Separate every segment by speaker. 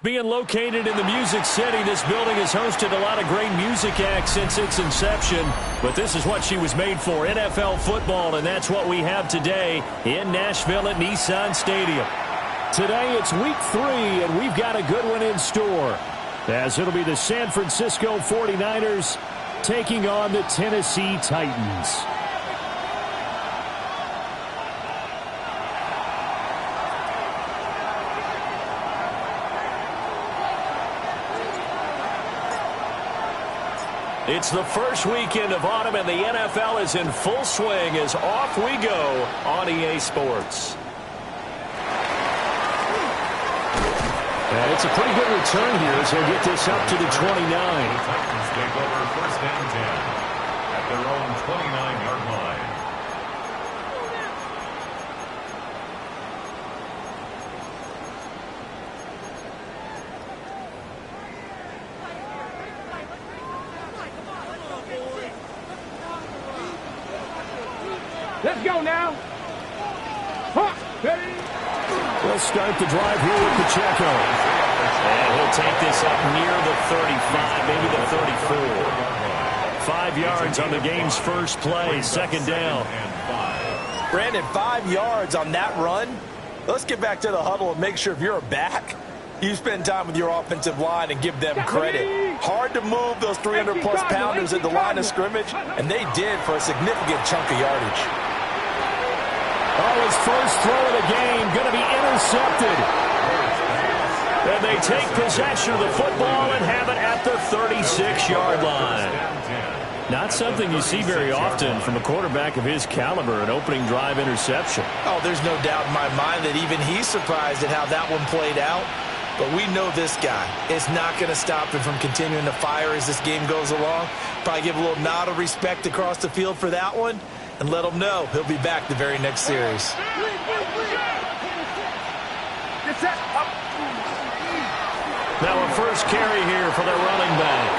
Speaker 1: Being located in the Music City, this building has hosted a lot of great music acts since its inception. But this is what she was made for, NFL football, and that's what we have today in Nashville at Nissan Stadium. Today it's week 3, and we've got a good one in store, as it'll be the San Francisco 49ers taking on the Tennessee Titans. It's the first weekend of autumn, and the NFL is in full swing as off we go on EA Sports. And it's a pretty good return here as he'll get this up to the 29.
Speaker 2: Titans take over first and 10 at their own 29-yard line.
Speaker 3: Let's go now.
Speaker 1: We'll start the drive here with Pacheco. And he'll take this up near the 35, maybe the 34. 5 yards on the game's first play, second down.
Speaker 4: Brandon, 5 yards on that run. Let's get back to the huddle and make sure if you're a back, you spend time with your offensive line and give them credit. Hard to move those 300-plus pounders at the line of scrimmage, and they did for a significant chunk of yardage.
Speaker 1: Oh, his first throw of the game going to be intercepted. And they take possession of the football and have it at the 36-yard line. Not something you see very often from a quarterback of his caliber, an opening drive interception.
Speaker 4: Oh, there's no doubt in my mind that even he's surprised at how that one played out. But we know this guy is not going to stop him from continuing to fire as this game goes along. Probably give a little nod of respect across the field for that one. And let him know he'll be back the very next series.
Speaker 1: Now a first carry here for their running back.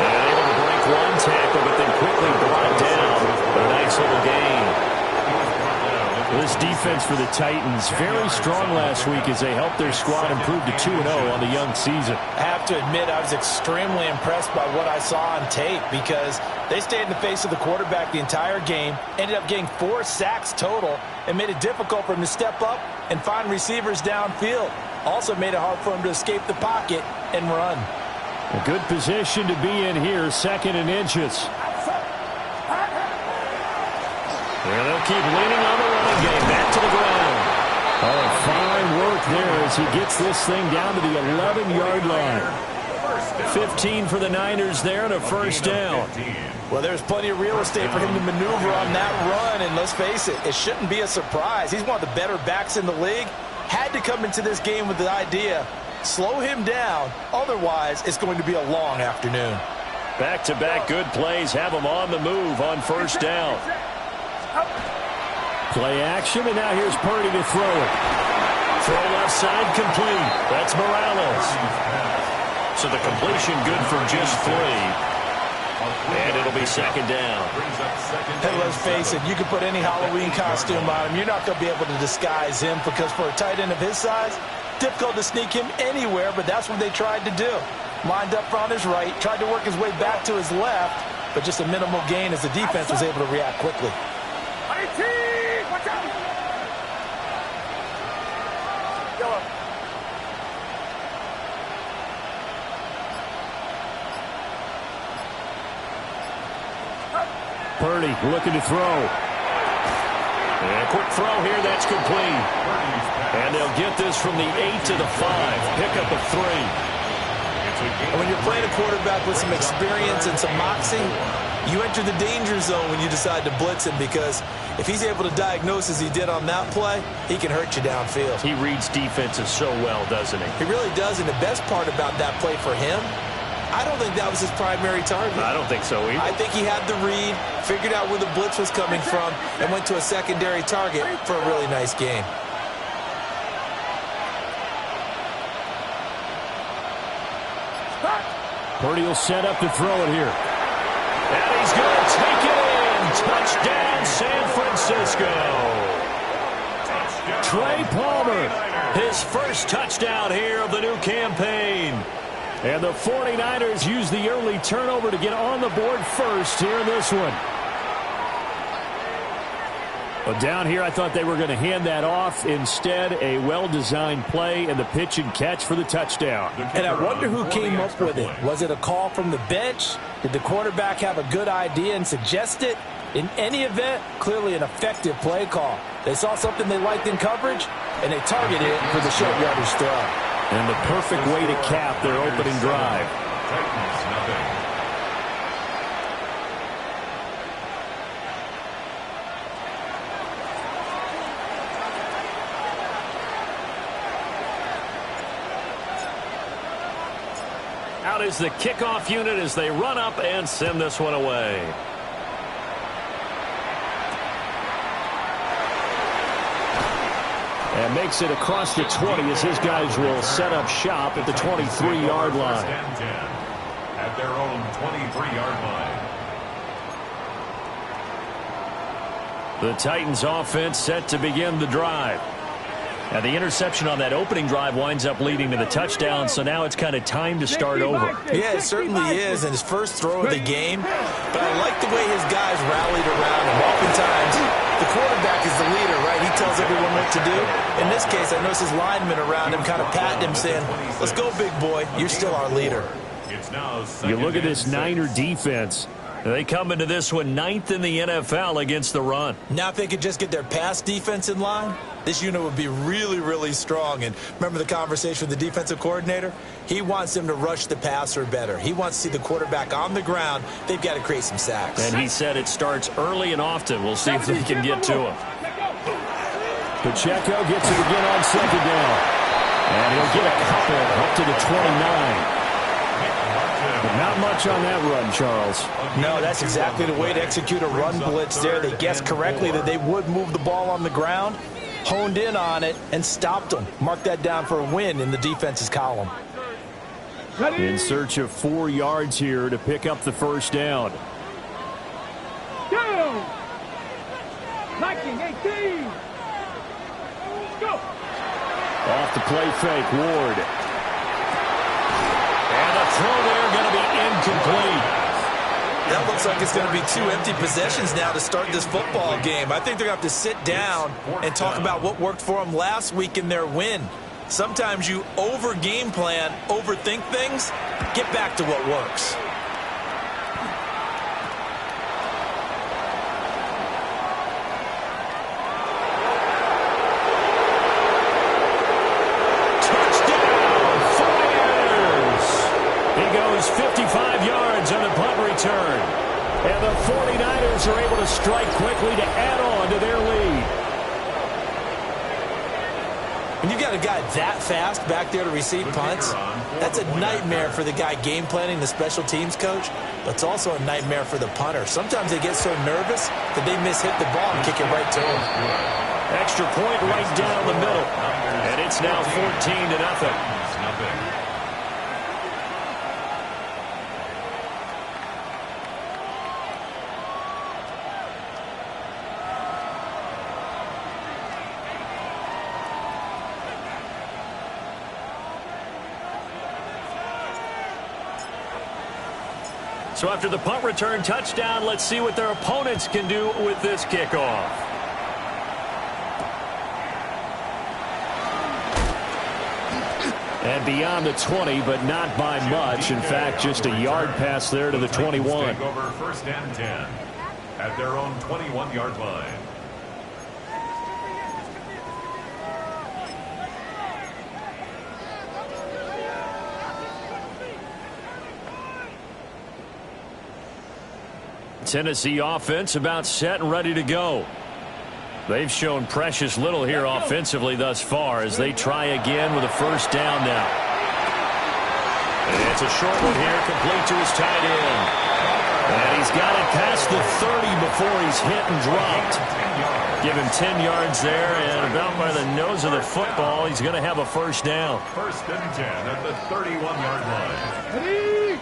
Speaker 1: And able to break one tackle, but then quickly brought down. But a nice little gain. This defense for the Titans, very strong last week as they helped their squad improve to 2-0 on the young season.
Speaker 4: I have to admit, I was extremely impressed by what I saw on tape because they stayed in the face of the quarterback the entire game, ended up getting 4 sacks total, and made it difficult for him to step up and find receivers downfield. Also made it hard for him to escape the pocket and run.
Speaker 1: A good position to be in here, second and inches. And they'll keep leaning on the running game. Back to the ground. Oh, fine work there as he gets this thing down to the 11-yard line. 15 for the Niners there and a first down.
Speaker 4: Well, there's plenty of real estate for him to maneuver on that run, and let's face it, it shouldn't be a surprise. He's one of the better backs in the league. Had to come into this game with the idea, slow him down, otherwise it's going to be a long afternoon.
Speaker 1: Back-to-back good plays have him on the move on first down. Play action, and now here's Purdy to throw it. Throw left side complete. That's Morales. So the completion good for just 3. And it'll be second down.
Speaker 4: Hey, let's face it, you can put any Halloween costume on him. You're not going to be able to disguise him because for a tight end of his size, difficult to sneak him anywhere, but that's what they tried to do. Lined up on his right, tried to work his way back to his left, but just a minimal gain as the defense was able to react quickly.
Speaker 3: Watch out!
Speaker 1: Purdy looking to throw. And a quick throw here, that's complete. And they'll get this from the 8 to the 5. Pick up a 3.
Speaker 4: And when you're playing a quarterback with some experience and some moxie, you enter the danger zone when you decide to blitz him because if he's able to diagnose as he did on that play, he can hurt you downfield.
Speaker 1: He reads defenses so well, doesn't he?
Speaker 4: He really does, and the best part about that play for him, I don't think that was his primary target.
Speaker 1: I don't think so either.
Speaker 4: I think he had the read, figured out where the blitz was coming from, and went to a secondary target for a really nice game.
Speaker 1: Purdy will set up to throw it here. And he's going to take it in. Touchdown, San Francisco. Trey Palmer, his first touchdown here of the new campaign. And the 49ers use the early turnover to get on the board first here in this one. But down here, I thought they were going to hand that off. Instead, a well-designed play and the pitch and catch for the touchdown.
Speaker 4: And I wonder who came up with it. Was it a call from the bench? Did the quarterback have a good idea and suggest it? In any event, clearly an effective play call. They saw something they liked in coverage, and they targeted it for the short yardage throw.
Speaker 1: And the perfect way to cap their opening drive.
Speaker 2: Titans, nothing.
Speaker 1: Out is the kickoff unit as they run up and send this one away. And makes it across the 20 as his guys will set up shop at the 23-yard line.
Speaker 2: At their own 23-yard line.
Speaker 1: The Titans offense set to begin the drive. And the interception on that opening drive winds up leading to the touchdown, so now it's kind of time to start over.
Speaker 4: Yeah, it certainly is in his first throw of the game. But I like the way his guys rallied around him. Oftentimes, the quarterback is the leader, right? He tells everyone what to do. In this case, I notice his linemen around him kind of patting him, saying, let's go, big boy. You're still our leader.
Speaker 1: You look at this Niner defense. They come into this one 9th in the NFL against the run.
Speaker 4: Now if they could just get their pass defense in line, this unit would be really, really strong. And remember the conversation with the defensive coordinator? He wants them to rush the passer better. He wants to see the quarterback on the ground. They've got to create some sacks.
Speaker 1: And he said it starts early and often. We'll see if they can get to him. Pacheco gets it again on second down. And he'll get a couple up to the 29. But not much on that run, Charles.
Speaker 4: No, that's exactly the way to execute a run blitz there. They guessed correctly that they would move the ball on the ground, honed in on it, and stopped them. Mark that down for a win in the defense's column.
Speaker 1: In search of 4 yards here to pick up the first down.
Speaker 3: Go! 19, 18. Go!
Speaker 1: Off the play fake, Ward. And the throw there going to be incomplete.
Speaker 4: That looks like it's going to be 2 empty possessions now to start this football game. I think they're going to have to sit down and talk about what worked for them last week in their win. Sometimes you over-game plan, overthink things, get back to what works.
Speaker 1: He goes 55 yards on the punt return. And the 49ers are able to strike quickly to add on to their lead.
Speaker 4: When you've got a guy that fast back there to receive punts, that's a nightmare for the guy game planning, the special teams coach, but it's also a nightmare for the punter. Sometimes they get so nervous that they mishit the ball and kick it right to him.
Speaker 1: Extra point right down the middle. And it's now 14-0. So after the punt return touchdown, let's see what their opponents can do with this kickoff. And beyond the 20, but not by much. In fact, just a yard pass there to the 21.
Speaker 2: Take over first and 10 at their own 21-yard line.
Speaker 1: Tennessee offense about set and ready to go. They've shown precious little here offensively thus far as they try again with a first down now. And it's a short one here, complete to his tight end. And he's got it past the 30 before he's hit and dropped. Give him 10 yards there, and about by the nose of the football, he's going to have a first down.
Speaker 2: First and 10 at the 31-yard line.
Speaker 3: Ready?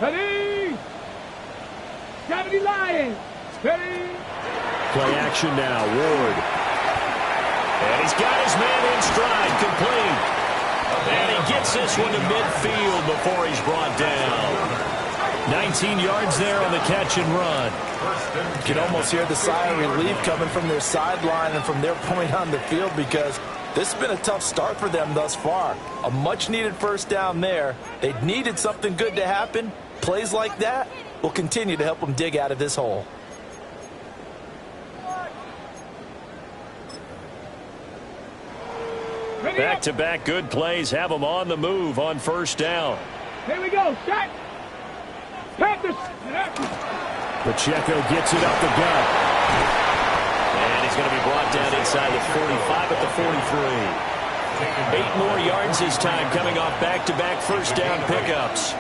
Speaker 3: Ready? 70 Lions. Ready?
Speaker 1: Play action now, Ward. And he's got his man in stride, complete. And he gets this one to midfield before he's brought down. 19 yards there on the catch and run.
Speaker 4: You can almost hear the sigh of relief coming from their sideline and from their point on the field, because this has been a tough start for them thus far. A much-needed first down there. They needed something good to happen. Plays like that will continue to help them dig out of this hole.
Speaker 1: Back-to-back good plays have them on the move on first down.
Speaker 3: Here we go. Shot. Panthers.
Speaker 1: Pacheco gets it up the gut. And he's going to be brought down inside the 45 at the 43. 8 more yards this time, coming off back-to-back first down pickups.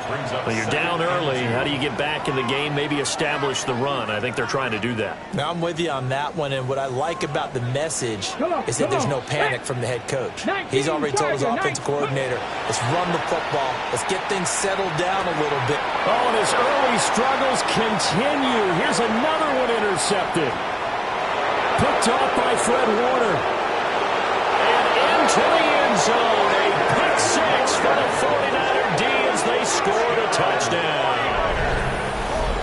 Speaker 1: Well, you're down early. How do you get back in the game, maybe establish the run? I think they're trying to do that.
Speaker 4: Now, I'm with you on that one, and what I like about the message is that there's no panic from the head coach. He's already told his offensive coordinator, let's run the football. Let's get things settled down a little bit.
Speaker 1: Oh, and his early struggles continue. Here's another one intercepted. Picked off by Fred Warner. To the end zone, a pick six for the 49er D as they scored a touchdown.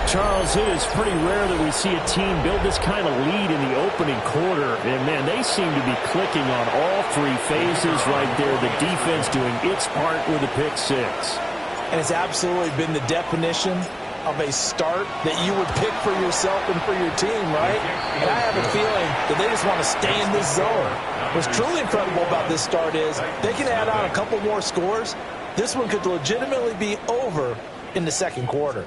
Speaker 1: Charles, it is pretty rare that we see a team build this kind of lead in the opening quarter. And, man, they seem to be clicking on all 3 phases right there. The defense doing its part with a pick six.
Speaker 4: And it's absolutely been the definition of a start that you would pick for yourself and for your team, right? And I have a feeling that they just want to stay in this zone. What's truly incredible about this start is they can add on a couple more scores. This one could legitimately be over in the second quarter.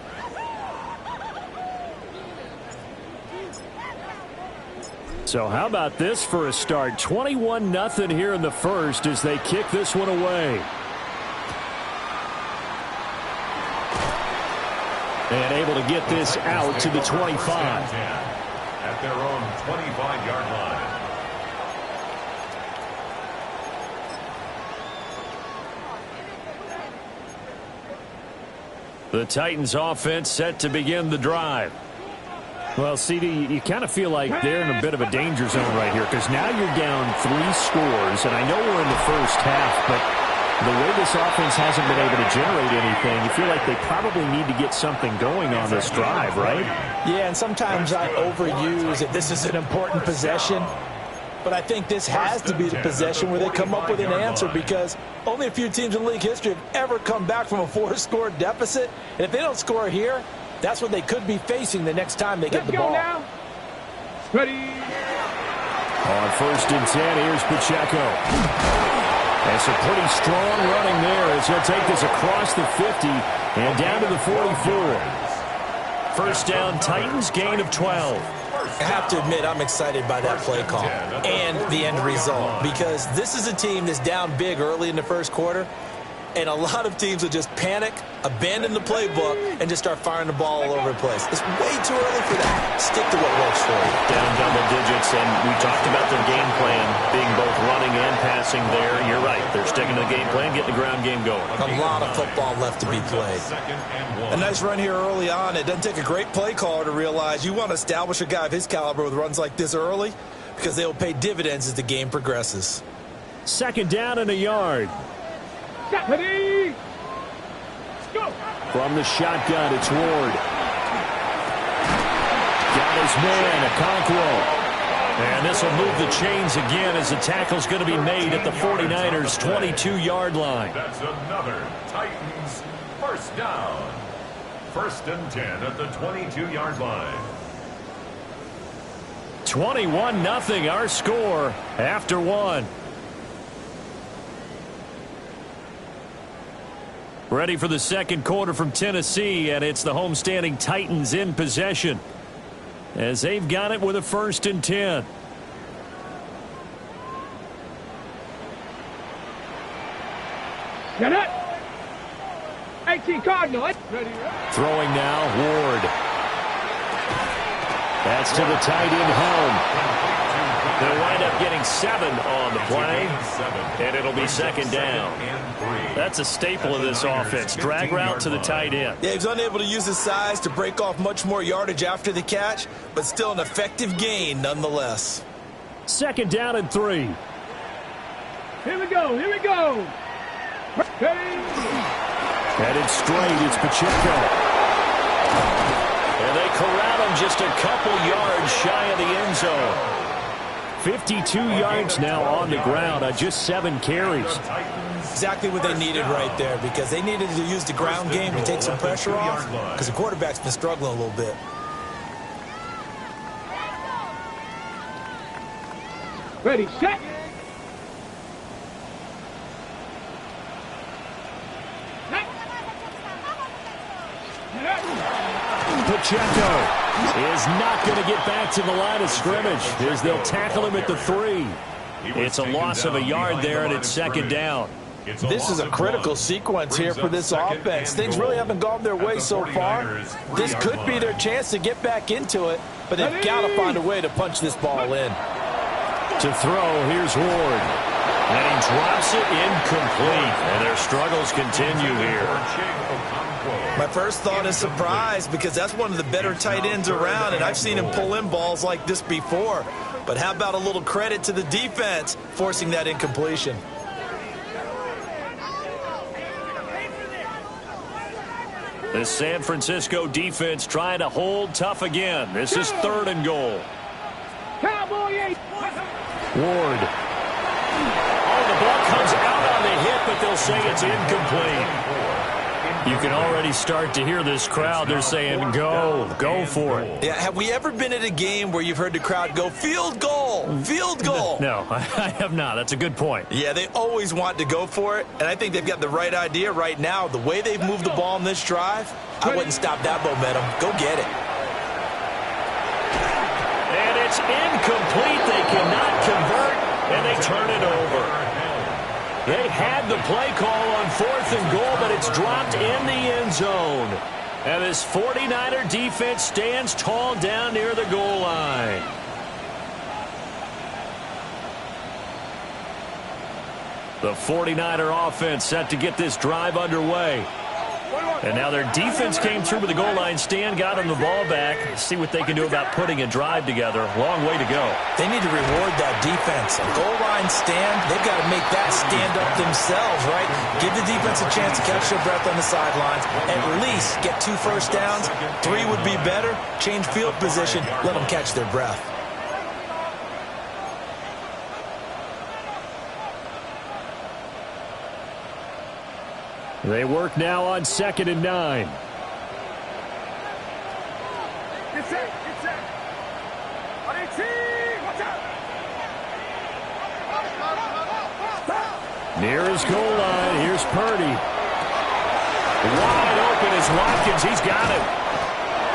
Speaker 1: So how about this for a start? 21-0 here in the first as they kick this one away. And able to get this out to the 25.
Speaker 2: At their own 25-yard line.
Speaker 1: The Titans offense set to begin the drive. Well, CD, you kind of feel like they're in a bit of a danger zone right here, because now you're down 3 scores, and I know we're in the first half, but the way this offense hasn't been able to generate anything, you feel like they probably need to get something going on this drive, right?
Speaker 4: Yeah, and sometimes I overuse that this is an important possession. But I think this has to be the possession where they come up with an answer, because only a few teams in league history have ever come back from a 4-score deficit. And if they don't score here, that's what they could be facing the next time they get the ball.
Speaker 3: Now. Ready.
Speaker 1: On 1st and 10, here's Pacheco. And some pretty strong running there as he'll take this across the 50 and down to the 44. First down, Titans, gain of 12.
Speaker 4: I have to admit, I'm excited by that play call and the end result, because this is a team that's down big early in the first quarter, and a lot of teams will just panic, abandon the playbook, and just start firing the ball all over the place. It's way too early for that. Stick to what works for you.
Speaker 1: Down double digits, and we talked about their game plan being both running and passing there. You're right. They're sticking to the game plan, getting the ground game going.
Speaker 4: A lot of football left to be played.
Speaker 5: A nice run here early on. It doesn't take a great play caller to realize you want to establish a guy of his caliber with runs like this early, because they will pay dividends as the game progresses.
Speaker 1: 2nd down and a yard.
Speaker 3: Ready. Let's go.
Speaker 1: From the shotgun, it's Ward. Got his man, Okonkwo. And this will move the chains again as the tackle's going to be made at the 49ers' 22-yard line.
Speaker 2: That's another Titans first down. 1st and 10 at the 22-yard line.
Speaker 1: 21-0 our score after 1. Ready for the second quarter from Tennessee, and it's the homestanding Titans in possession as they've got it with a 1st and 10.
Speaker 3: Get it. 18 Cardinal. Ready.
Speaker 1: Throwing now, Ward. That's to the tight end, Helm. They'll wind up getting 7 on the play, and it'll be second down. That's a staple of this offense. Drag route to the tight end.
Speaker 5: Yeah, he's unable to use his size to break off much more yardage after the catch, but still an effective gain nonetheless.
Speaker 1: Second down and 3.
Speaker 3: Here we go. Here we go.
Speaker 1: Headed straight, it's Pacheco. And they corral him just a couple yards shy of the end zone. 52 yards now on the ground on just 7 carries.
Speaker 5: Exactly what they needed right there, because they needed to use the ground game to take some pressure off, because the quarterback's been struggling a little bit.
Speaker 3: Ready, set.
Speaker 1: Pacheco is not going to get back to the line of scrimmage as they'll tackle him at the 3. It's a loss of a yard there, and it's second down.
Speaker 4: This is a critical sequence here for this offense. Things really haven't gone their way so far. This could be their chance to get back into it, but they've got to find a way to punch this ball in.
Speaker 1: To throw, here's Ward. And he drops it incomplete. And their struggles continue here.
Speaker 5: My first thought is surprise, because that's one of the better tight ends around, and I've seen him pull in balls like this before. But how about a little credit to the defense forcing that incompletion?
Speaker 1: The San Francisco defense trying to hold tough again. This is 3rd and goal. Ward. Oh, the ball comes out on the hit, but they'll say it's incomplete. You can already start to hear this crowd. They're saying, go for it.
Speaker 5: Yeah, have we ever been at a game where you've heard the crowd go, field goal, field goal?
Speaker 1: No, I have not. That's a good point.
Speaker 5: Yeah, they always want to go for it, and I think they've got the right idea right now. The way they've moved the ball in this drive, I wouldn't stop that momentum. Go get it.
Speaker 1: And it's incomplete. They cannot convert, and they turn it over. They had the play call on 4th and goal, but it's dropped in the end zone. And this 49er defense stands tall down near the goal line. The 49er offense set to get this drive underway. And now their defense came through with the goal line stand, got them the ball back. See what they can do about putting a drive together. Long way to go.
Speaker 5: They need to reward that defense. A goal line stand, they've got to make that stand up themselves, right? Give the defense a chance to catch their breath on the sidelines. At least get 2 first downs. 3 would be better. Change field position. Let them catch their breath.
Speaker 1: They work now on 2nd and 9. Near his goal line, here's Purdy. Wide open is Watkins. He's got it.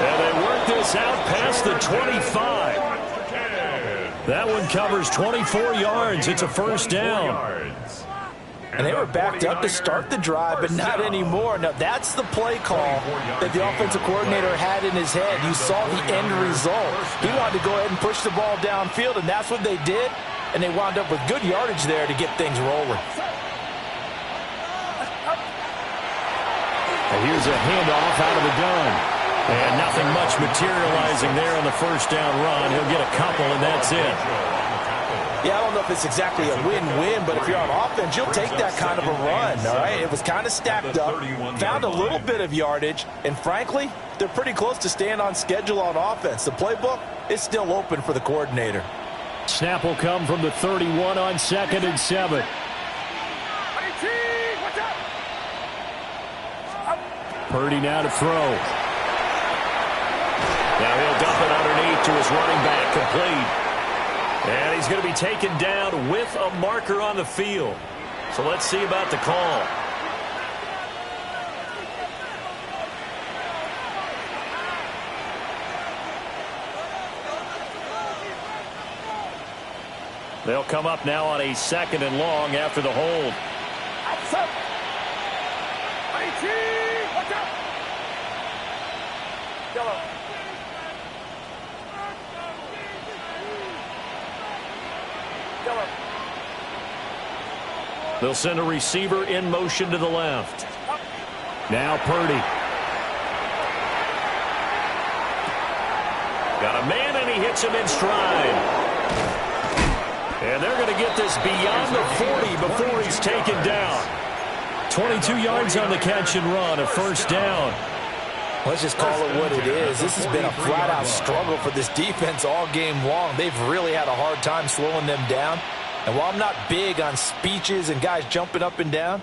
Speaker 1: And they work this out past the 25. That one covers 24 yards. It's a first down.
Speaker 4: And they were backed up to start the drive, but not anymore. Now, that's the play call that the offensive coordinator had in his head. You saw the end result. He wanted to go ahead and push the ball downfield, and that's what they did. And they wound up with good yardage there to get things rolling.
Speaker 1: And here's a handoff out of the gun. And nothing much materializing there on the first down run. He'll get a couple, and that's it.
Speaker 4: Yeah, I don't know if it's exactly a win-win, but if you're on offense, you'll take that kind of a run, all right? It was kind of stacked up, found a little bit of yardage, and frankly, they're pretty close to staying on schedule on offense. The playbook is still open for the coordinator.
Speaker 1: Snap will come from the 31 on 2nd and 7. Purdy now to throw. Now he'll dump it underneath to his running back, complete. And he's going to be taken down with a marker on the field. So let's see about the call. They'll come up now on a 2nd and long after the hold. They'll send a receiver in motion to the left. Now Purdy. Got a man, and he hits him in stride. And they're going to get this beyond the 40 before he's taken down. 22 yards on the catch and run, a first down.
Speaker 5: Let's just call it what it is. This has been a flat-out struggle for this defense all game long. They've really had a hard time slowing them down. And while I'm not big on speeches and guys jumping up and down,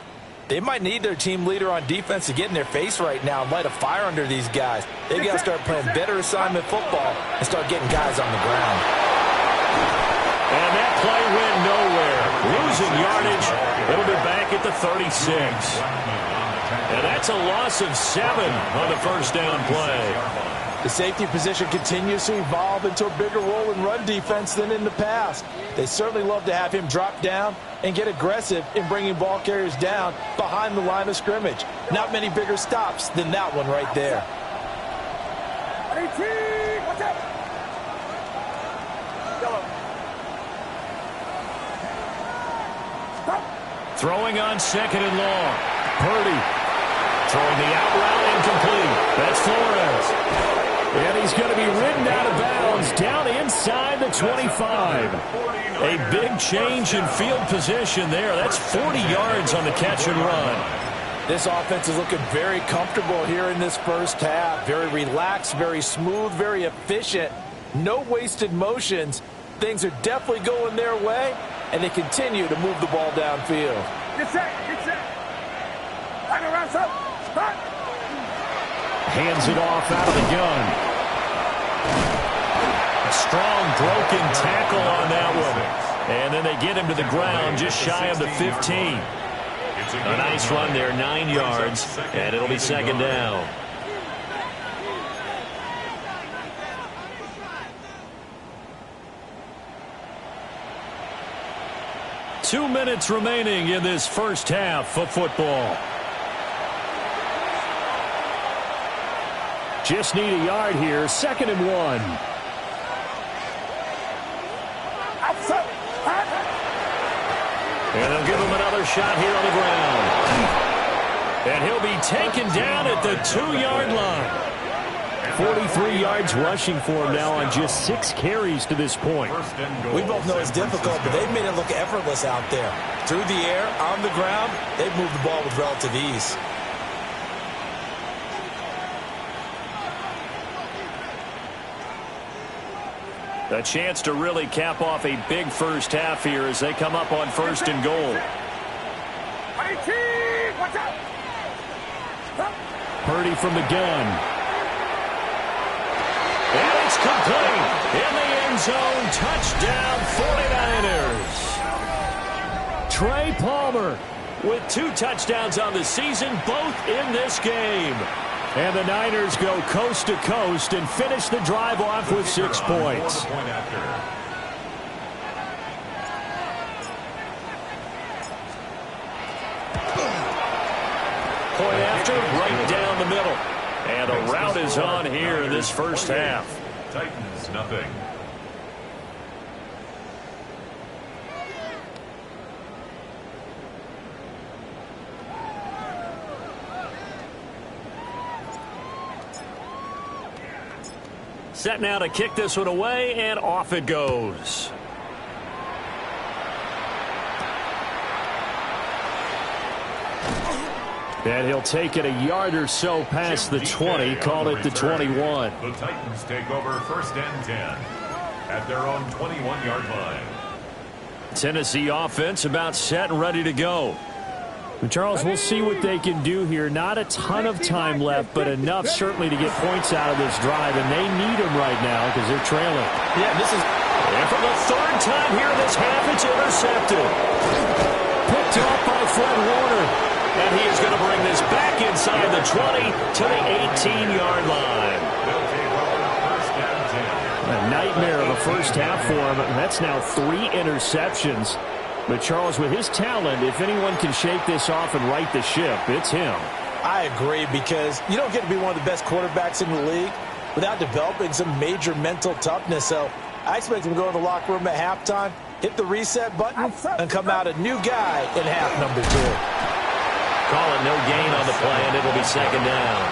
Speaker 5: they might need their team leader on defense to get in their face right now and light a fire under these guys. They've got to start playing better assignment football and start getting guys on the ground.
Speaker 1: And that play went nowhere. Losing yardage. It'll be back at the 36. And that's a loss of 7 on the first down play.
Speaker 4: The safety position continues to evolve into a bigger role in run defense than in the past. They certainly love to have him drop down and get aggressive in bringing ball carriers down behind the line of scrimmage. Not many bigger stops than that one right there.
Speaker 1: Throwing on second and long. Purdy throwing the out route incomplete. That's Flores. And he's going to be ridden out of bounds down inside the 25. A big change in field position there. That's 40 yards on the catch and run.
Speaker 4: This offense is looking very comfortable here in this first half. Very relaxed, very smooth, very efficient. No wasted motions. Things are definitely going their way, and they continue to move the ball downfield.
Speaker 3: Get set, get set. Back around, son. Back.
Speaker 1: Hands it off out of the gun. A strong broken tackle on that one. And then they get him to the ground just shy of the 15. A nice run there, 9 yards, and it'll be second down. Two minutes remaining in this first half of football. Just need a yard here, 2nd and 1. And they'll give him another shot here on the ground. And he'll be taken down at the 2-yard line. 43 yards rushing for him now on just 6 carries to this point.
Speaker 5: We both know it's difficult, but they've made it look effortless out there. Through the air, on the ground, they've moved the ball with relative ease.
Speaker 1: A chance to really cap off a big first half here as they come up on 1st and goal. Purdy from the gun. And it's complete. In the end zone, touchdown 49ers. Trey Palmer with 2 touchdowns on the season, both in this game. And the Niners go coast to coast and finish the drive off with 6 points.
Speaker 2: Point
Speaker 1: after, right down the middle. And a rout is on here in this first half.
Speaker 2: Titans, nothing.
Speaker 1: Set now to kick this one away, and off it goes. And he'll take it a yard or so past the 20, call it the 21.
Speaker 2: The Titans take over 1st and 10 at their own 21-yard line.
Speaker 1: Tennessee offense about set and ready to go. Charles, we'll see what they can do here. Not a ton of time left, but enough certainly to get points out of this drive, and they need them right now because they're trailing.
Speaker 4: Yeah, this is...
Speaker 1: And for the 3rd time here in this half, it's intercepted. Picked off by Fred Warner, and he is going to bring this back inside the 20 to the 18-yard line. A nightmare of a first half for him. That's now 3 interceptions. But, Charles, with his talent, if anyone can shake this off and right the ship, it's him.
Speaker 4: I agree, because you don't get to be one of the best quarterbacks in the league without developing some major mental toughness. So I expect him to go in the locker room at halftime hit the reset button, and come out a new guy in half number 2.
Speaker 1: Call it no gain on the play, and it'll be second down.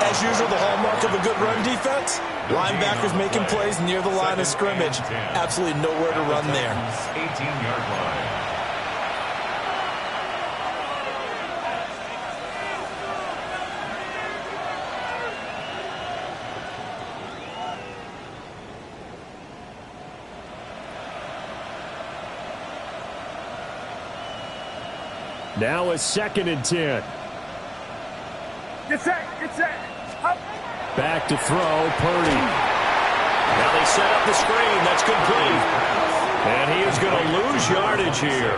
Speaker 4: As usual, the hallmark of a good run defense, linebackers making plays near the line of scrimmage. Absolutely nowhere to run there.
Speaker 2: 18-yard line.
Speaker 1: Now a 2nd and 10.
Speaker 3: Get set, get set. Up.
Speaker 1: Back to throw, Purdy. Now they set up the screen. That's complete. And he is going to lose yardage here.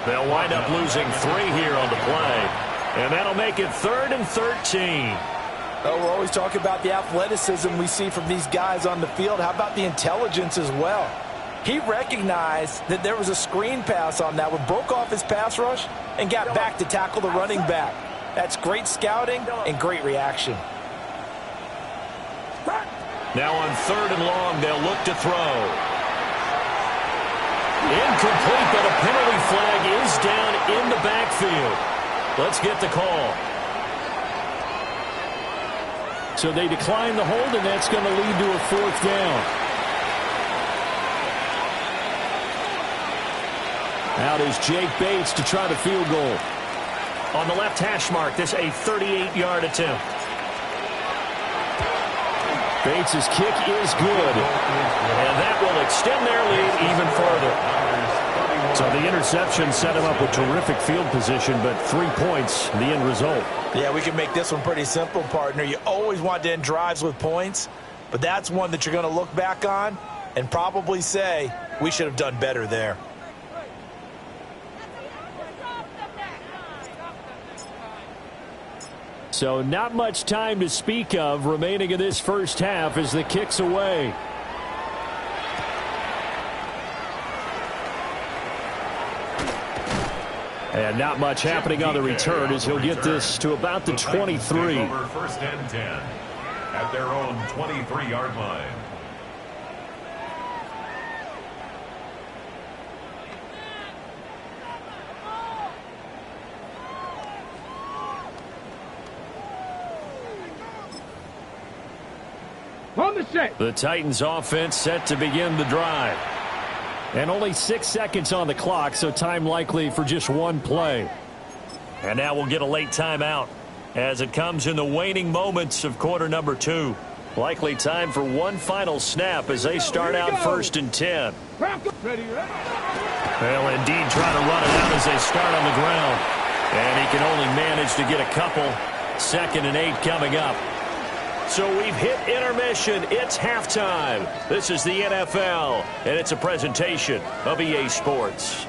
Speaker 1: They'll wind up losing 3 here on the play. And that'll make it 3rd and 13.
Speaker 4: Oh, we're always talking about the athleticism we see from these guys on the field. How about the intelligence as well? He recognized that there was a screen pass on that one, broke off his pass rush, and got back to tackle the running back. That's great scouting and great reaction.
Speaker 1: Now on 3rd and long, they'll look to throw. Incomplete, but a penalty flag is down in the backfield. Let's get the call. So they decline the hold, and that's going to lead to a 4th down. Out is Jake Bates to try the field goal. On the left hash mark, this a 38-yard attempt. Bates' kick is good. And that will extend their lead even further. So the interception set him up with terrific field position, but 3 points, the end result.
Speaker 4: Yeah, we can make this one pretty simple, partner. You always want to end drives with points, but that's one that you're going to look back on and probably say, we should have done better there.
Speaker 1: So not much time to speak of remaining in this first half as the kick's away. And not much happening on the return as he'll get this to about the 23.
Speaker 2: 1st and 10 at their own 23-yard line.
Speaker 3: On the set.
Speaker 1: The Titans offense set to begin the drive. And only 6 seconds on the clock, so time likely for just one play. And now we'll get a late timeout as it comes in the waning moments of quarter number 2. Likely time for one final snap as they start out 1st and 10.
Speaker 3: Ready.
Speaker 1: They'll indeed try to run it out as they start on the ground. And he can only manage to get a couple. 2nd and 8 coming up. So we've hit intermission. It's halftime. This is the NFL, and it's a presentation of EA Sports.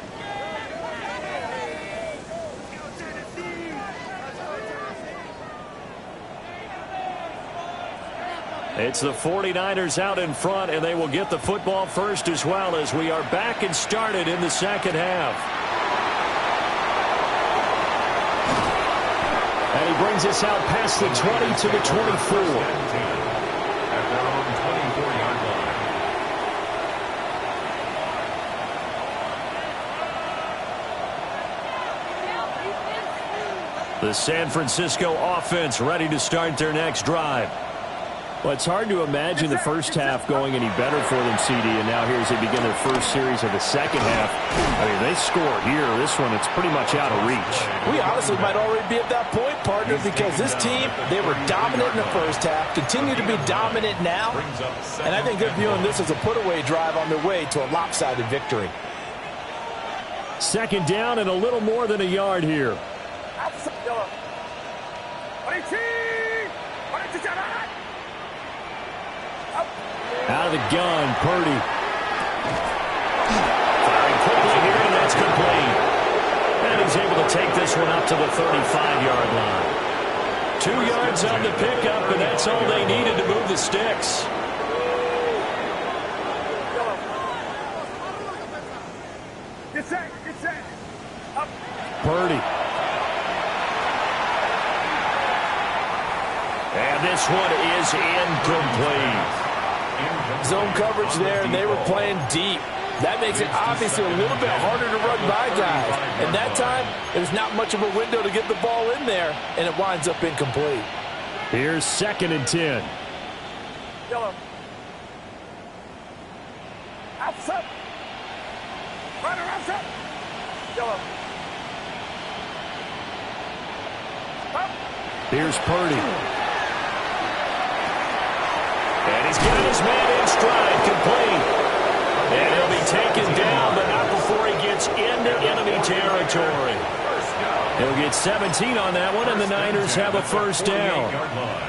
Speaker 1: It's the 49ers out in front, and they will get the football first as well as we are back and started in the second half. And he brings us out past the 20 to the 24.
Speaker 2: At their own 24-yard line.
Speaker 1: The San Francisco offense ready to start their next drive. Well, it's hard to imagine the first half going any better for them, CD, and now here as they begin their first series of the second half. I mean, they score here. This one, it's pretty much out of reach.
Speaker 4: We honestly might already be at that point, partner, because this team, they were dominant in the first half, continue to be dominant now, and I think they're viewing this as a put-away drive on their way to a lopsided victory.
Speaker 1: 2nd down and a little more than a yard here. Out of the gun, Purdy. Firing quickly here, and that's complete. And he's able to take this one up to the 35-yard line. 2 yards on the pickup, and that's all they needed to move the sticks.
Speaker 3: Get set. Up.
Speaker 1: Purdy. And this one is incomplete.
Speaker 4: Zone coverage there, and they were playing deep. That makes it obviously a little bit harder to run by guys. And that time, there's not much of a window to get the ball in there, and it winds up incomplete.
Speaker 1: Here's 2nd and 10.
Speaker 4: Yellow. Outside. Runner outside. Yellow. Up.
Speaker 1: Here's Purdy. And he's getting his man in stride, complete. And he'll be taken down, but not before he gets into enemy territory. He'll get 17 on that one, and the Niners have a first down.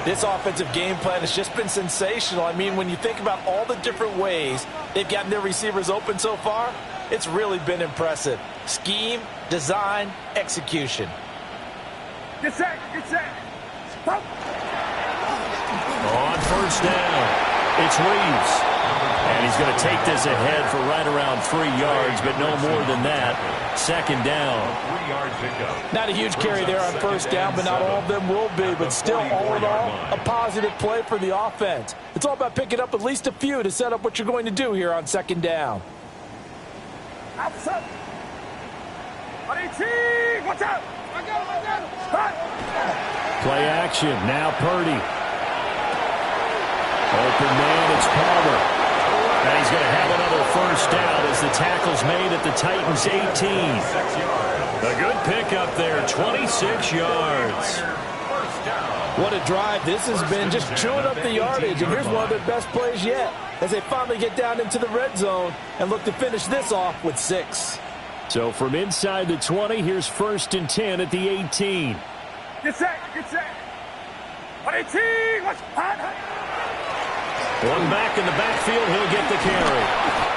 Speaker 4: This offensive game plan has just been sensational. I mean, when you think about all the different ways they've gotten their receivers open so far, it's really been impressive. Scheme, design, execution.
Speaker 3: Get set, get set. Stop.
Speaker 1: On first down, it's Reeves. And he's going to take this ahead for right around 3 yards, but no more than that. 2nd down.
Speaker 4: Not a huge carry there on first down, but not all of them will be. But still, all in all, a positive play for the offense. It's all about picking up at least a few to set up what you're going to do here on 2nd down.
Speaker 3: Outside. Watch out. I got him.
Speaker 1: Play action. Now Purdy. Open man, it's Palmer. And he's going to have another first down as the tackle's made at the Titans' 18. A good pickup there, 26 yards.
Speaker 4: What a drive this has been, just chewing up the yardage. And here's one of their best plays yet as they finally get down into the red zone and look to finish this off with 6.
Speaker 1: So from inside the 20, here's 1st and 10 at the 18.
Speaker 3: Get set, get set. 18. Watch out.
Speaker 1: One back in the backfield, he'll get the carry.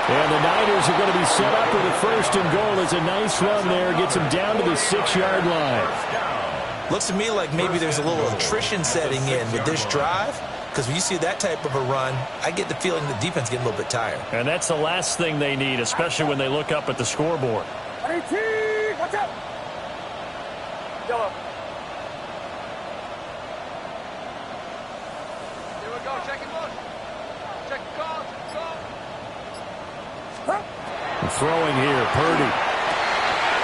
Speaker 1: And the Niners are going to be set up with a 1st and goal. It's a nice run there. Gets him down to the 6-yard line.
Speaker 5: Looks to me like maybe there's a little attrition setting in with this drive. Because when you see that type of a run, I get the feeling the defense getting a little bit tired.
Speaker 1: And that's the last thing they need, especially when they look up at the scoreboard.
Speaker 3: 18. Watch out. Yellow. Here we go. Check it one. Check the call.
Speaker 1: Throwing here, Purdy.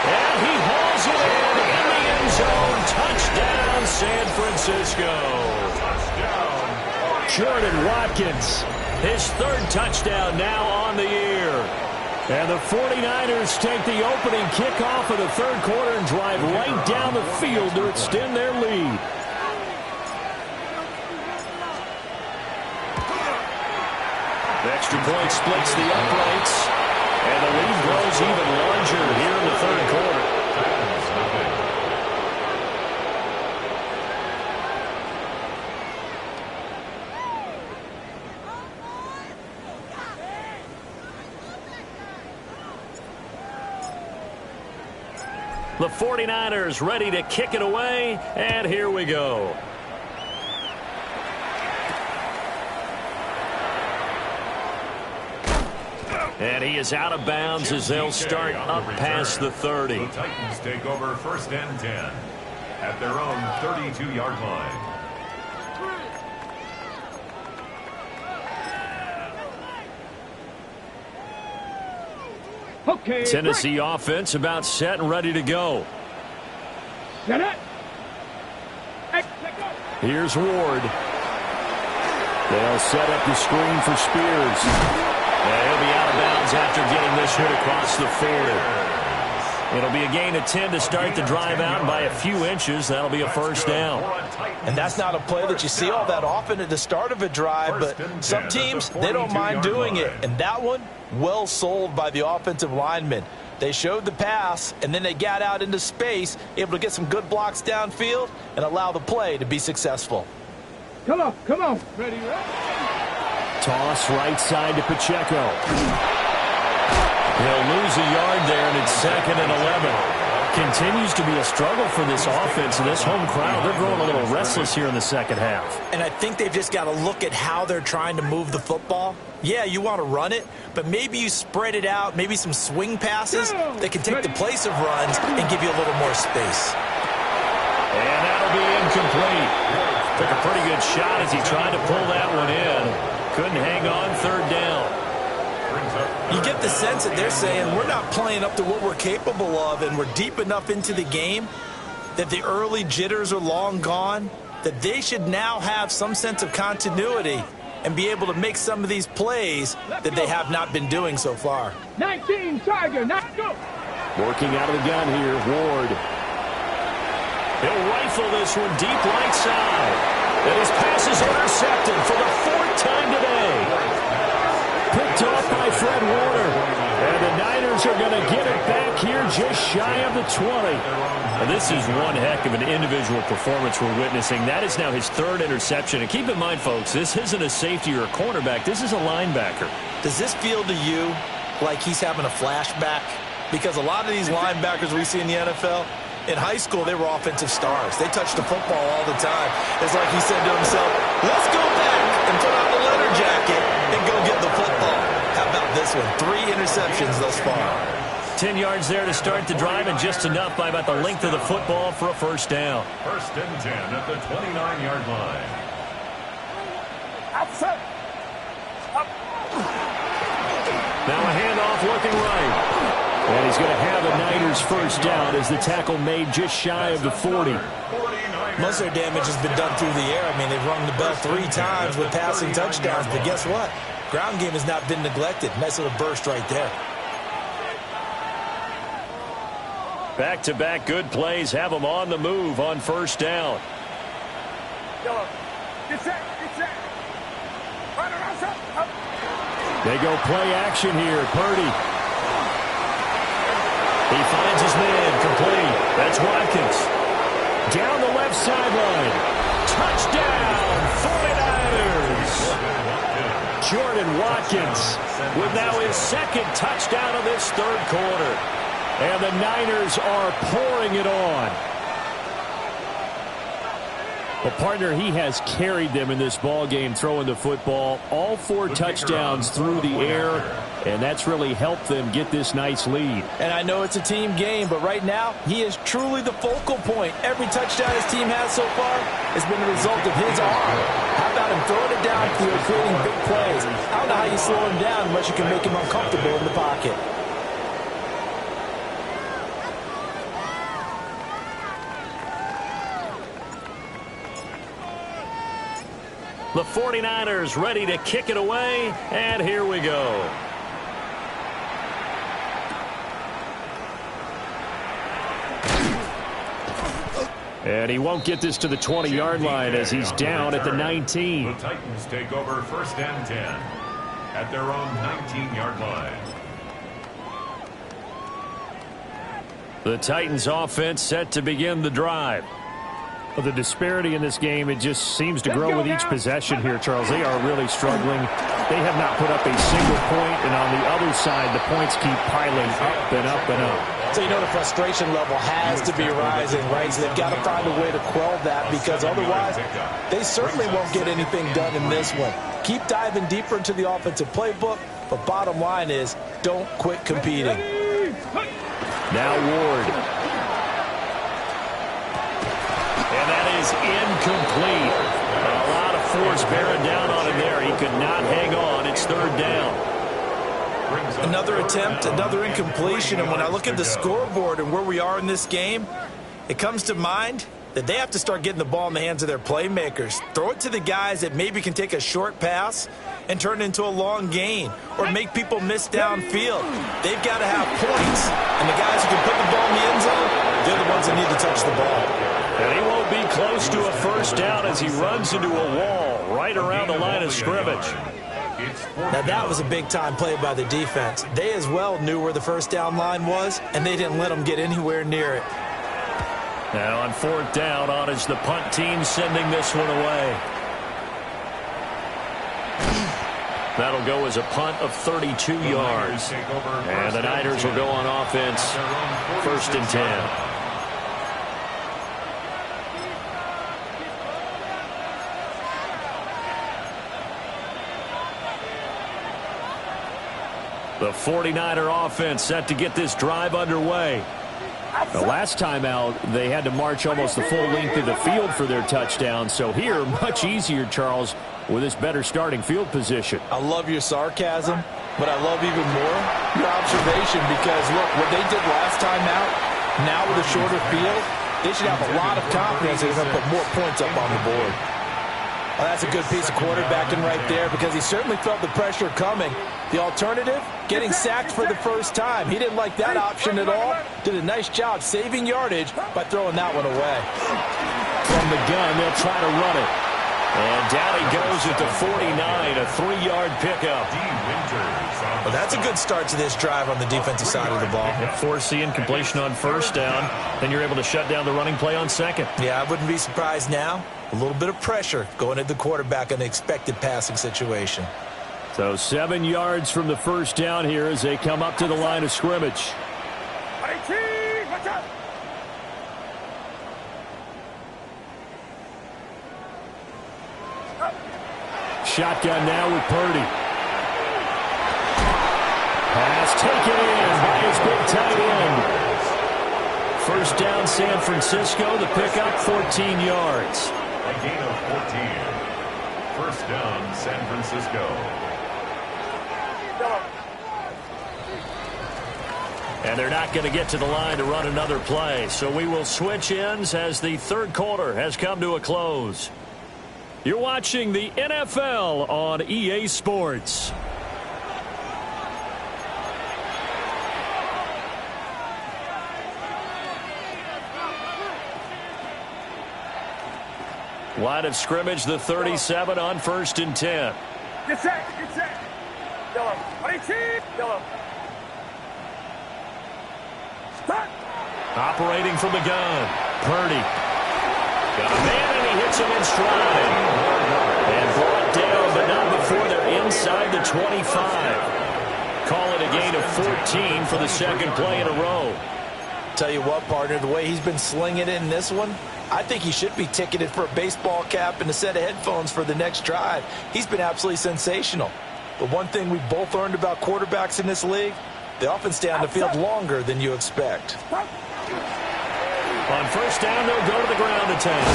Speaker 1: And he hauls it in the end zone. Touchdown, San Francisco. Touchdown. Jordan Watkins, his 3rd touchdown now on the year. And the 49ers take the opening kickoff of the 3rd quarter and drive right down the field to extend their lead. The extra point splits the uprights. And the lead grows even larger here in the 3rd quarter. The 49ers ready to kick it away, and here we go. And he is out of bounds as they'll start up past the 30.
Speaker 2: The Titans take over 1st and 10 at their own 32-yard line.
Speaker 3: Okay.
Speaker 1: Tennessee offense about set and ready to go.
Speaker 3: Set it.
Speaker 1: Here's Ward. They'll set up the screen for Spears. And he'll be out of bounds after getting this hit across the 40. It'll be a gain of 10 to start the drive out by a few inches. That'll be a first down.
Speaker 4: And that's not a play that you see all that often at the start of a drive, but some teams, they don't mind doing it. And that one, well sold by the offensive linemen. They showed the pass, and then they got out into space, able to get some good blocks downfield and allow the play to be successful.
Speaker 3: Come on, come on. Ready,
Speaker 1: Toss right side to Pacheco. He'll lose a yard there, and it's 2nd and 11. Continues to be a struggle for this offense and this home crowd. They're growing a little restless here in the 2nd half.
Speaker 5: And I think they've just got to look at how they're trying to move the football. Yeah, you want to run it, but maybe you spread it out, maybe some swing passes that can take the place of runs and give you a little more space.
Speaker 1: And that'll be incomplete. Took a pretty good shot as he tried to pull that one in. Couldn't hang on third down.
Speaker 5: You get the sense that they're saying we're not playing up to what we're capable of, and we're deep enough into the game that the early jitters are long gone, that they should now have some sense of continuity and be able to make some of these plays that they have not been doing so far.
Speaker 3: 19 Tiger, now go.
Speaker 1: Working out of the gun here, Ward. He'll rifle this one deep right side. And his pass is intercepted for the 4th time today. Picked off by Fred Warner. And the Niners are going to get it back here just shy of the 20. And this is one heck of an individual performance we're witnessing. That is now his 3rd interception. And keep in mind, folks, this isn't a safety or a cornerback. This is a linebacker.
Speaker 5: Does this feel to you like he's having a flashback? Because a lot of these linebackers we see in the NFL, in high school, they were offensive stars. They touched the football all the time. It's like he said to himself, let's go back and put on the leather jacket and go get the football. How about this one? 3 interceptions thus far.
Speaker 1: 10 yards there to start the drive, and just enough by about the length of the football for a first down.
Speaker 2: 1st and 10 at the 29-yard line.
Speaker 3: Outside. Up.
Speaker 1: Now a handoff looking right. And he's going to have a Niners first down as the tackle made just shy of the 40.
Speaker 5: Most of their damage has been done through the air. I mean, they've rung the bell 3 times with passing touchdowns, but guess what? Ground game has not been neglected. Nice little burst right there.
Speaker 1: Back-to-back good plays have them on the move on first down.
Speaker 3: Yellow. Get set. Get set. Right around, up.
Speaker 1: They go play action here. Purdy. He finds his man complete. That's Watkins. Down the left sideline. Touchdown, 49ers. Jordan Watkins with now his 2nd touchdown of this 3rd quarter. And the Niners are pouring it on. Well, partner, he has carried them in this ball game throwing the football. All 4 touchdowns through the air, and that's really helped them get this nice lead.
Speaker 5: And I know it's a team game, but right now, he is truly the focal point. Every touchdown his team has so far has been the result of his arm. How about him throwing it downfield, creating big plays? I don't know how you slow him down unless you can make him uncomfortable in the pocket.
Speaker 1: The 49ers ready to kick it away, and here we go. And he won't get this to the 20-yard line as he's down at the 19.
Speaker 2: The Titans take over 1st and 10 at their own 19-yard line.
Speaker 1: The Titans offense set to begin the drive. Well, the disparity in this game, it just seems to grow with each possession here, Charles. They are really struggling. They have not put up a single point, and on the other side, the points keep piling up and up and up.
Speaker 5: So you know the frustration level has to be rising, right? So they've got to find a way to quell that, because otherwise they certainly won't get anything done in this one. Keep diving deeper into the offensive playbook, but bottom line is don't quit competing.
Speaker 1: Now Ward. And that is incomplete. A lot of force bearing down on him there. He could not hang on. It's 3rd down.
Speaker 5: Another attempt, another incompletion. And when I look at the scoreboard and where we are in this game, it comes to mind that they have to start getting the ball in the hands of their playmakers. Throw it to the guys that maybe can take a short pass and turn it into a long gain or make people miss downfield. They've got to have points. And the guys who can put the ball in the end zone, they're the ones that need to touch the ball.
Speaker 1: And he won't be close to a first down as he runs into a wall right around the line of scrimmage.
Speaker 5: Now that was a big-time play by the defense. They as well knew where the first down line was, and they didn't let them get anywhere near it.
Speaker 1: Now on 4th down, on is the punt team sending this one away. That'll go as a punt of 32 yards. And the Niners will go on offense, 1st and 10. The 49er offense set to get this drive underway. The last time out, they had to march almost the full length of the field for their touchdown. So here, much easier, Charles, with this better starting field position.
Speaker 4: I love your sarcasm, but I love even more your observation because, look, what they did last time out, now with a shorter field, they should have a lot of confidence they're going to put more points up on the board. Well, that's a good piece of quarterbacking right there because he certainly felt the pressure coming. The alternative, getting sacked for the first time. He didn't like that option at all. Did a nice job saving yardage by throwing that one away.
Speaker 1: From the gun, they'll try to run it. And down he goes at the 49, a 3-yard pickup.
Speaker 5: Well, that's a good start to this drive on the defensive side of the ball.
Speaker 1: Force the incompletion on first down. Then you're able to shut down the running play on second.
Speaker 5: Yeah, I wouldn't be surprised now. A little bit of pressure going at the quarterback in an expected passing situation.
Speaker 1: So 7 yards from the first down here as they come up to the line of scrimmage.
Speaker 3: Watch out!
Speaker 1: Shotgun now with Purdy. Pass taken in by his big tight end. First down, San Francisco. The pickup, 14 yards.
Speaker 2: A gain of 14. First down, San Francisco.
Speaker 1: And they're not going to get to the line to run another play. So we will switch ends as the third quarter has come to a close. You're watching the NFL on EA Sports. Line of scrimmage, the 37 on 1st and 10.
Speaker 3: Get set! Get set! Yellow. Yellow. Start!
Speaker 1: Operating from the gun. Purdy. Got a man and he hits him in stride. And brought down, but not before they're inside the 25. Call it a gain of 14 for the second play in a row.
Speaker 4: Tell you what, partner, the way he's been slinging it in this one, I think he should be ticketed for a baseball cap and a set of headphones for the next drive. He's been absolutely sensational. But one thing we've both learned about quarterbacks in this league, they often stay on the field longer than you expect.
Speaker 1: On first down, they'll go to the ground attack.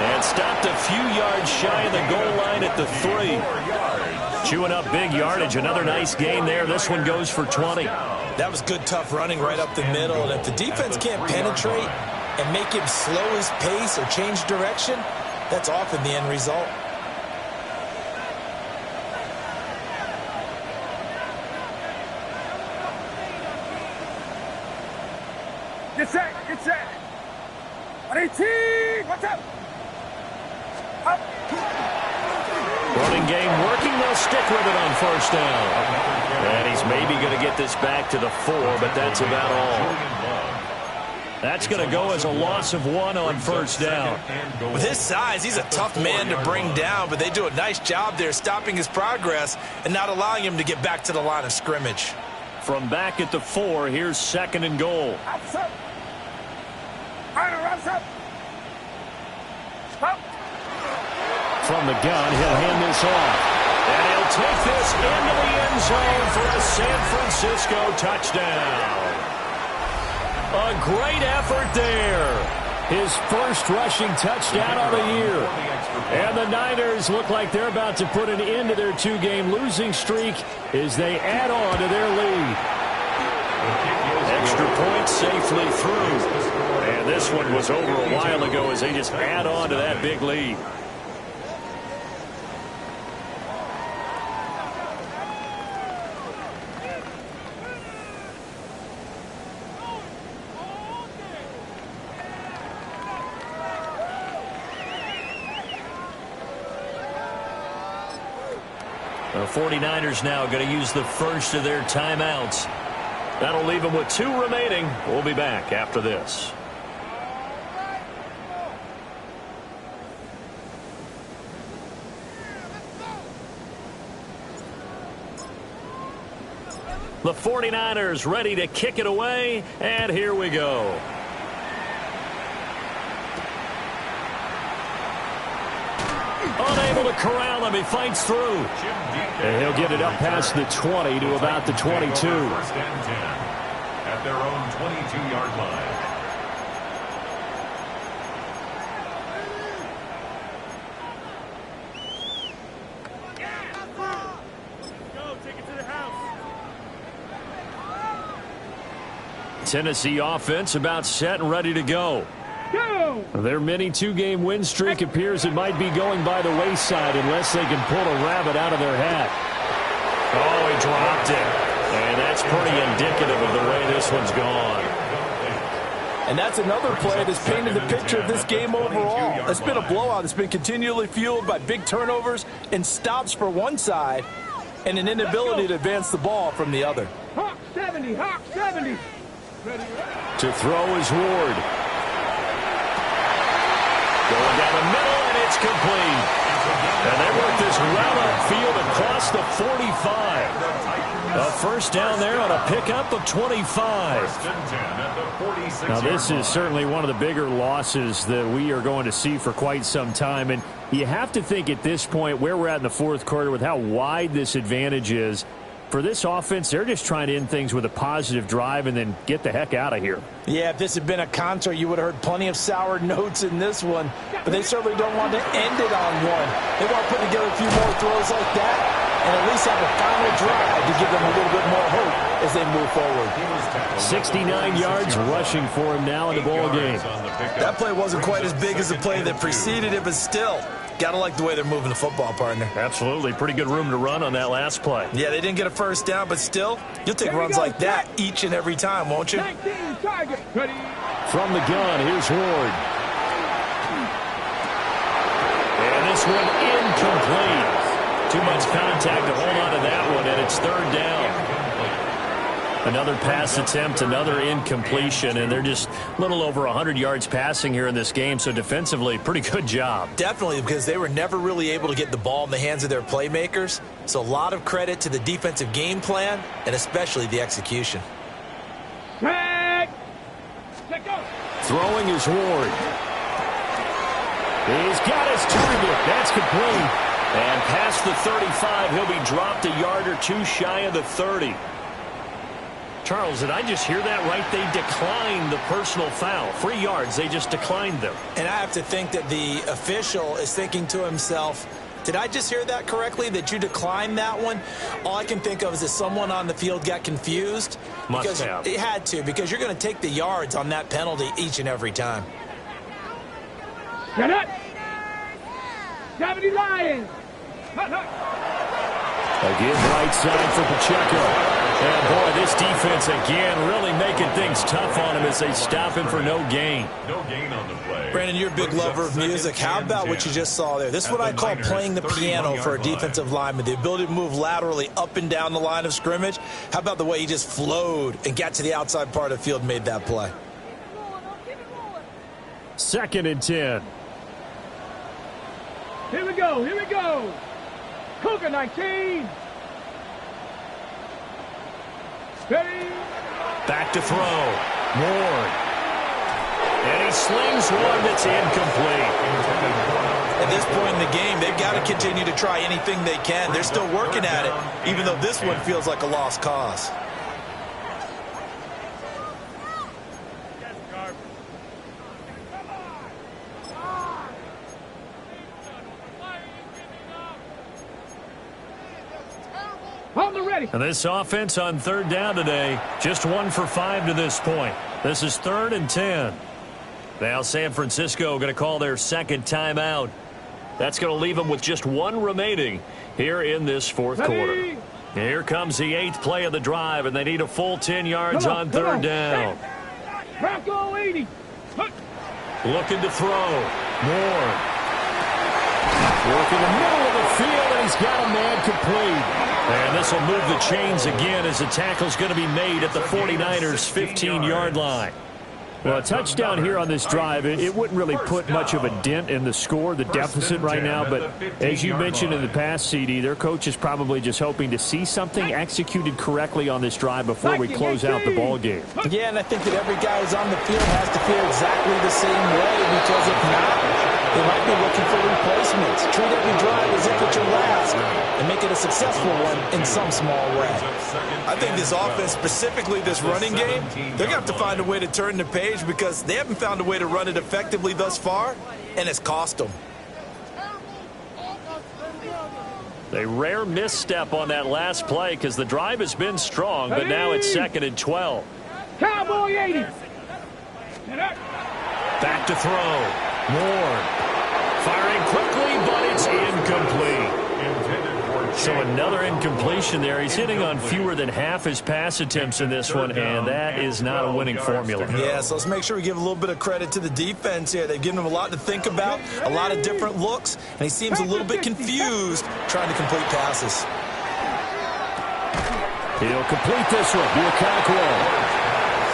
Speaker 1: And stopped a few yards shy of the goal line at the 3. Chewing up big yardage. Another nice gain there. This one goes for 20.
Speaker 5: That was good, tough running right up the middle. And if the defense can't penetrate and make him slow his pace or change direction, that's often the end result.
Speaker 3: Get set! Get set! 18! Watch out! Up!
Speaker 1: Running game working. They'll stick with it on first down. And he's maybe going to get this back to the 4, but that's about all. That's going to go as a loss of 1 on first down.
Speaker 5: With his size, he's a tough man to bring down, but they do a nice job there stopping his progress and not allowing him to get back to the line of scrimmage.
Speaker 1: From back at the 4, here's 2nd and goal.
Speaker 3: Up! Up! Up!
Speaker 1: From the gun, he'll hand this off. And he'll take this into the end zone for a San Francisco touchdown. A great effort there. His first rushing touchdown of the year. And the Niners look like they're about to put an end to their 2-game losing streak as they add on to their lead. Extra point safely through. And this one was over a while ago as they just add on to that big lead. The 49ers now going to use the first of their timeouts. That'll leave them with 2 remaining. We'll be back after this. The 49ers ready to kick it away, and here we go. Unable to corral him. He fights through. And he'll get it up past the 20 to about the 22.
Speaker 2: at their own 22-yard line.
Speaker 1: Tennessee offense about set and ready to go. Their mini two-game win streak appears it might be going by the wayside unless they can pull a rabbit out of their hat. Oh, he dropped it. And that's pretty indicative of the way this one's gone.
Speaker 4: And that's another play that's painted the picture of this game overall. It's been a blowout. It's been continually fueled by big turnovers and stops for one side and an inability to advance the ball from the other.
Speaker 3: Hawk 70, Hawk 70.
Speaker 1: To throw is Ward. Going down the middle, and it's complete. And they work this route upfield across the 45. A first down there on a pickup of 25. Now, this is certainly one of the bigger losses that we are going to see for quite some time. And you have to think at this point where we're at in the fourth quarter with how wide this advantage is. For this offense, they're just trying to end things with a positive drive and then get the heck out of here.
Speaker 4: Yeah, if this had been a concert, you would have heard plenty of sour notes in this one. But they certainly don't want to end it on one. They want to put together a few more throws like that and at least have a final drive to give them a little bit more hope as they move forward.
Speaker 1: 69 yards rushing for him now in the ball game.
Speaker 5: That play wasn't quite as big as the play that preceded it, but still, gotta like the way they're moving the football, partner.
Speaker 1: Absolutely. Pretty good room to run on that last play.
Speaker 5: Yeah, they didn't get a first down, but still, you'll take runs like that each and every time, won't you?
Speaker 1: From the gun, here's Ward. And this one incomplete. Too much contact to hold on to that one, and it's third down. Another pass attempt, another incompletion, and they're just a little over 100 yards passing here in this game, so defensively, pretty good job.
Speaker 5: Definitely, because they were never really able to get the ball in the hands of their playmakers, so a lot of credit to the defensive game plan and especially the execution.
Speaker 1: Throwing is Ward. He's got his target. That's complete. And past the 35, he'll be dropped a yard or two shy of the 30. Charles, did I just hear that right? They declined the personal foul. 3 yards, they just declined them.
Speaker 5: And I have to think that the official is thinking to himself, did I just hear that correctly, that you declined that one? All I can think of is that someone on the field got confused.
Speaker 1: Must have.
Speaker 5: It had to, because you're going to take the yards on that penalty each and every time.
Speaker 3: Get it! 70 Lions!
Speaker 1: Again, right side for Pacheco. And, boy, this defense again really making things tough on him as they stop him for no gain.
Speaker 2: No gain on the play.
Speaker 5: Brandon, you're a big lover of music. How about what you just saw there? This is what I call playing the piano for a defensive lineman, the ability to move laterally up and down the line of scrimmage. How about the way he just flowed and got to the outside part of the field and made that play?
Speaker 1: 2nd and 10.
Speaker 3: Here we go, here we go. Cougar 19. Ready.
Speaker 1: Back to throw. Ward. And he slings one that's incomplete.
Speaker 5: At this point in the game, they've got to continue to try anything they can. They're still working at it, even though this one feels like a lost cause.
Speaker 1: And this offense on 3rd down today, just 1 for 5 to this point. This is 3rd and 10. Now San Francisco going to call their 2nd timeout. That's going to leave them with just 1 remaining here in this 4th quarter. Here comes the 8th play of the drive, and they need a full 10 yards on 3rd down.
Speaker 3: Bronco 80.
Speaker 1: Looking to throw. Ward. Working the middle of the field, and he's got a man complete. And this will move the chains again as the tackle's going to be made at the 49ers' 15-yard line. Well, a touchdown here on this drive, it wouldn't really put much of a dent in the score, the deficit right now. But as you mentioned in the past, CD, their coach is probably just hoping to see something executed correctly on this drive before we close out the ball game.
Speaker 4: Yeah, and I think that every guy who's on the field has to feel exactly the same way, because if not, they might be looking for replacements. accomplishments. Treat every drive as if it's your last and make it a successful one in some small way.
Speaker 5: I think this offense, specifically this running game, they're going to have to find a way to turn the page because they haven't found a way to run it effectively thus far, and it's cost them.
Speaker 1: A rare misstep on that last play because the drive has been strong, but now it's 2nd and 12.
Speaker 3: Cowboy 80.
Speaker 1: Back to throw. Ward firing quickly, but it's incomplete. So another incompletion there. He's hitting on fewer than half his pass attempts in this one, and that is not a winning formula.
Speaker 5: Yeah, so let's make sure we give a little bit of credit to the defense here. They've given him a lot to think about, a lot of different looks, and he seems a little bit confused trying to complete passes.
Speaker 1: He'll complete this one.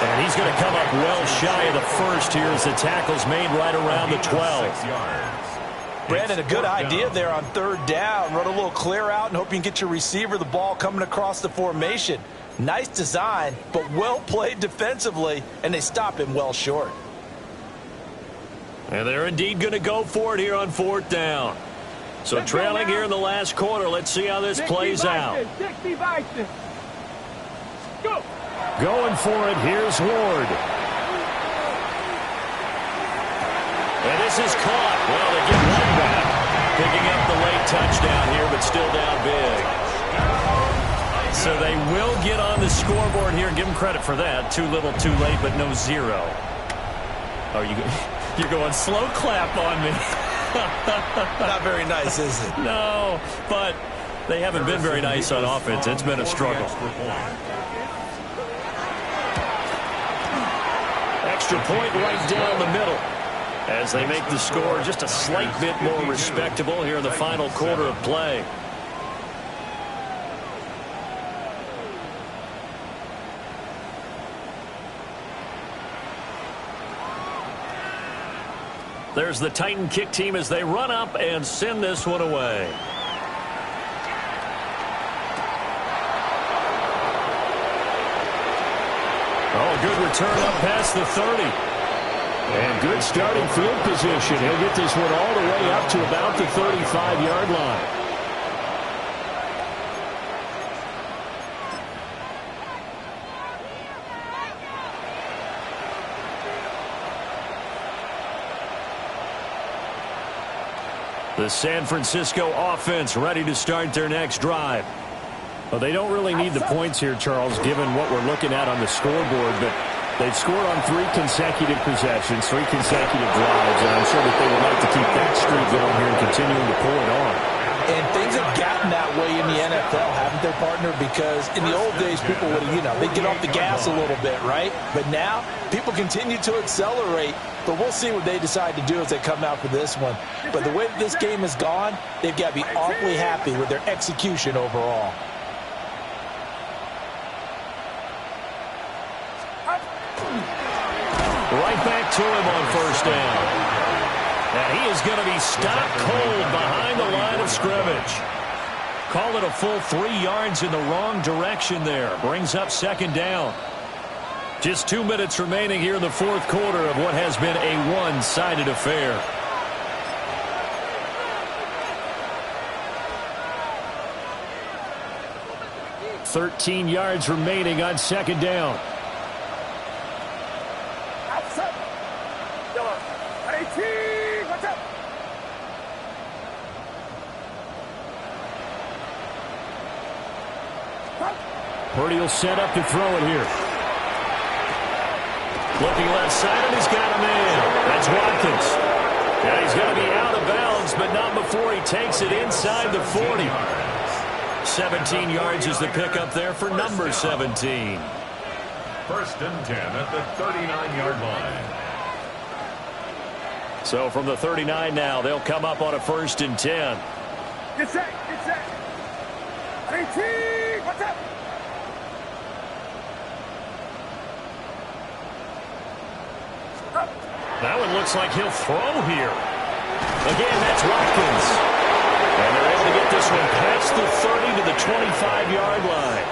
Speaker 1: And he's going to come up well shy of the first here as the tackle's made right around the 12.
Speaker 4: Brandon, a good idea there on 3rd down. Run a little clear out and hope you can get your receiver the ball coming across the formation. Nice design, but well played defensively, and they stop him well short.
Speaker 1: And they're indeed going to go for it here on 4th down. So trailing here in the last quarter. Let's see how this plays out. Going for it. Here's Ward. And this is caught. Well, they get one back. Picking up the late touchdown here, but still down big. So they will get on the scoreboard here and give them credit for that. Too little, too late, but no 0. Oh, you're going slow clap on me.
Speaker 5: Not very nice, is it?
Speaker 1: No, but they haven't been very nice on offense. It's been a struggle. Extra point right down the middle as they make the score just a slight bit more respectable here in the final quarter of play. There's the Titan kick team as they run up and send this one away. Oh, good return up past the 30. And good starting field position. He'll get this one all the way up to about the 35-yard line. The San Francisco offense ready to start their next drive. Well, they don't really need the points here, Charles, given what we're looking at on the scoreboard, but they've scored on 3 consecutive possessions, 3 consecutive drives, and I'm sure that they would like to keep that streak going here and continuing to pull it on.
Speaker 4: And things have gotten that way in the NFL, haven't they, partner? Because in the old days, people would, they'd get off the gas a little bit, right? But now, people continue to accelerate, but we'll see what they decide to do as they come out for this one. But the way that this game has gone, they've got to be awfully happy with their execution overall.
Speaker 1: Right back to him on 1st down. And he is going to be stopped cold behind the line of scrimmage. Call it a full 3 yards in the wrong direction there. Brings up 2nd down. Just 2 minutes remaining here in the 4th quarter of what has been a one-sided affair. $13 yards remaining on 2nd down. Purdy will set up to throw it here. Looking left side, and he's got a man. That's Watkins. And he's going to be out of bounds, but not before he takes it inside the 40. 17 yards is the pickup there for number 17.
Speaker 2: 1st and 10 at the 39-yard line.
Speaker 1: So from the 39 now, they'll come up on a 1st and 10.
Speaker 3: Get set, get set. 18, what's up?
Speaker 1: That one looks like he'll throw here. Again, that's Watkins. And they're able to get this one past the 30 to the 25-yard line.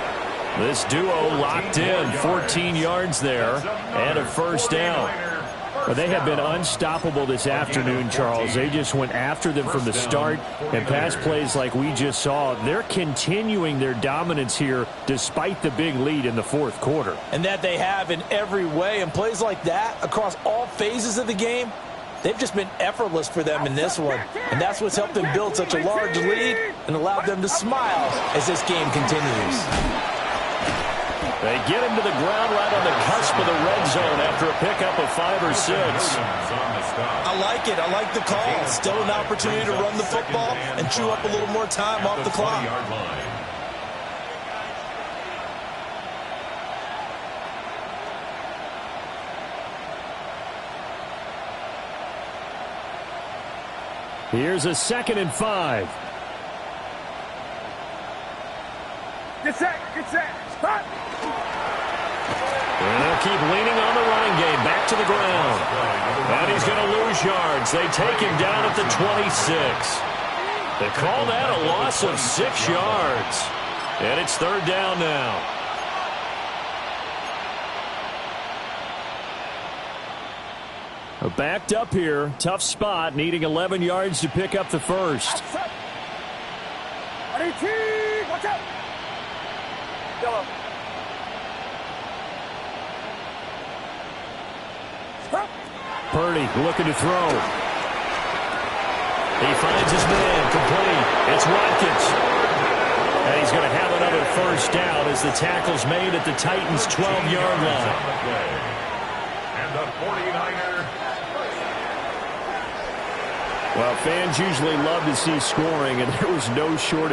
Speaker 1: This duo locked in, 14 yards there, and a 1st down. Well, they have been unstoppable this afternoon, Charles. They just went after them from the start, and pass plays like we just saw. They're continuing their dominance here despite the big lead in the fourth quarter.
Speaker 4: And that they have in every way. And plays like that across all phases of the game, they've just been effortless for them in this one. And that's what's helped them build such a large lead and allowed them to smile as this game continues.
Speaker 1: They get him to the ground right on the cusp of the red zone after a pickup of 5 or 6.
Speaker 4: I like it. I like the call. Still an opportunity to run the football and chew up a little more time off the clock.
Speaker 1: Here's a 2nd and 5.
Speaker 3: Get set, stop!
Speaker 1: And they'll keep leaning on the running game. Back to the ground. And he's going to lose yards. They take him down at the 26. They call that a loss of 6 yards. And it's 3rd down now. Backed up here. Tough spot. Needing 11 yards to pick up the first.
Speaker 3: Watch out! Yellow.
Speaker 1: Purdy looking to throw. He finds his man. Complete. It's Watkins. And he's going to have another first down as the tackle's made at the Titans' 12-yard line.
Speaker 2: And the 49er.
Speaker 1: Well, fans usually love to see scoring, and there was no shortage.